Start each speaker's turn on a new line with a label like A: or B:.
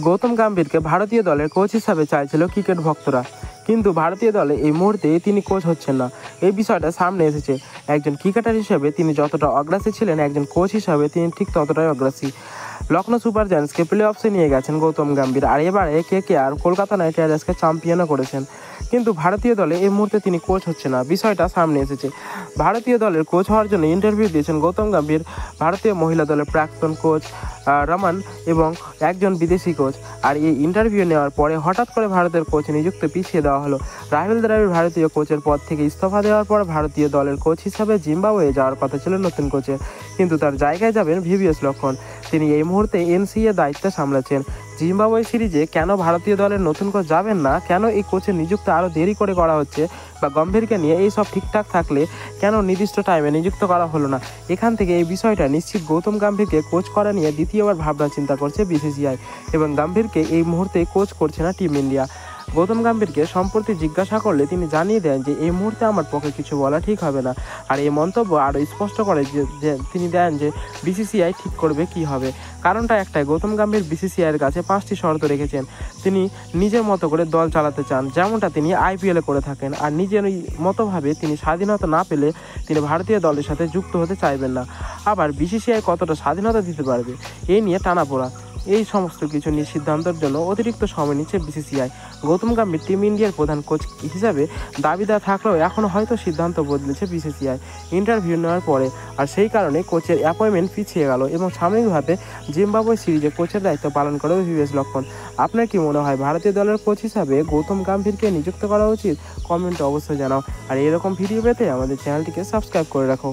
A: গৌতম গম্ভীরকে ভারতীয় দলের কোচ হিসাবে চাইছিল ক্রিকেট ভক্তরা, কিন্তু ভারতীয় দলে এই মুহূর্তে তিনি কোচ হচ্ছেন না। এই বিষয়টা সামনে এসেছে। একজন ক্রিকেটার হিসেবে তিনি যতটা অগ্রাসী ছিলেন, একজন কোচ হিসাবে তিনি ঠিক ততটাই অগ্রাসী। লখনৌ সুপার জায়ান্টসকে প্লে অফসে নিয়ে গেছেন গৌতম গম্ভীর, আর এবারে KKR কলকাতা নাইট রাইডার্সকে চ্যাম্পিয়নও করেছেন। কিন্তু ভারতীয় দলে এই মুহূর্তে তিনি কোচ হচ্ছে না, বিষয়টা সামনে এসেছে। ভারতীয় দলের কোচ হওয়ার জন্য ইন্টারভিউ দিয়েছেন গৌতম গম্ভীর, ভারতীয় মহিলা দলের প্রাক্তন কোচ রমন এবং একজন বিদেশি কোচ। আর এই ইন্টারভিউ নেওয়ার পরে হঠাৎ করে ভারতের কোচ নিযুক্তি পিছিয়ে দেওয়া হলো। রাহুল দ্রাবিড় ভারতীয় কোচের পদ থেকে ইস্তফা দেওয়ার পর ভারতীয় দলের কোচ হিসাবে জিম্বাবুয়ে যাওয়ার কথা ছিল নতুন কোচের, কিন্তু তার জায়গায় যাবেন VVS লক্ষ্মণ। তিনি এই মুহূর্তে NCA দায়িত্ব সামলাচ্ছেন। জিম্বাবুয়ে সিরিজে কেন ভারতীয় দলের নতুন কোচ যাবেন না, কেন এই কোচের নিযুক্তি আরও দেরি করে করা হচ্ছে, বা গম্ভীরকে নিয়ে এই সব ঠিকঠাক থাকলে কেন নির্দিষ্ট টাইমে নিযুক্ত করা হলো না, এখান থেকে এই বিষয়টা নিশ্চিত গৌতম গম্ভীরকে কোচ করা নিয়ে দ্বিতীয়বার ভাবনা চিন্তা করছে BCCI, এবং গম্ভীরকে এই মুহূর্তে কোচ করছে না টিম ইন্ডিয়া। গৌতম গম্ভীরকে সম্প্রতি জিজ্ঞাসা করলে তিনি জানিয়ে দেন যে এই মুহূর্তে আমার পক্ষে কিছু বলা ঠিক হবে না। আর এই মন্তব্য আরও স্পষ্ট করে যে তিনি দেন যে BCCI ঠিক করবে কি হবে। কারণটা একটাই, গৌতম গম্ভীর BCCIয়ের কাছে 5টি শর্ত রেখেছেন। তিনি নিজের মতো করে দল চালাতে চান, যেমনটা তিনি IPL করে থাকেন, আর নিজের মতোভাবে তিনি স্বাধীনতা না পেলে তিনি ভারতীয় দলের সাথে যুক্ত হতে চাইবেন না। আবার BCCI কতটা স্বাধীনতা দিতে পারবে এই নিয়ে টানাপোড়া। এই সমস্ত কিছু নিয়ে সিদ্ধান্তের জন্য অতিরিক্ত সময় নিচ্ছে BCCI। গৌতম গম্ভীর টিম ইন্ডিয়ার প্রধান কোচ হিসাবে দাবিদার থাকলেও এখনও হয়তো সিদ্ধান্ত বদলেছে BCCI ইন্টারভিউ নেওয়ার পরে, আর সেই কারণে কোচের অ্যাপয়েন্টমেন্ট পিছিয়ে গেল এবং সাময়িকভাবে জিম্বাবুয়ে সিরিজে কোচের দায়িত্ব পালন করে VVS লক্ষ্মণ। আপনার কি মনে হয় ভারতীয় দলের কোচ হিসাবে গৌতম গম্ভীরকে নিযুক্ত করা উচিত? কমেন্টে অবশ্যই জানাও। আর এরকম ভিডিও পেতে আমাদের চ্যানেলটিকে সাবস্ক্রাইব করে রাখো।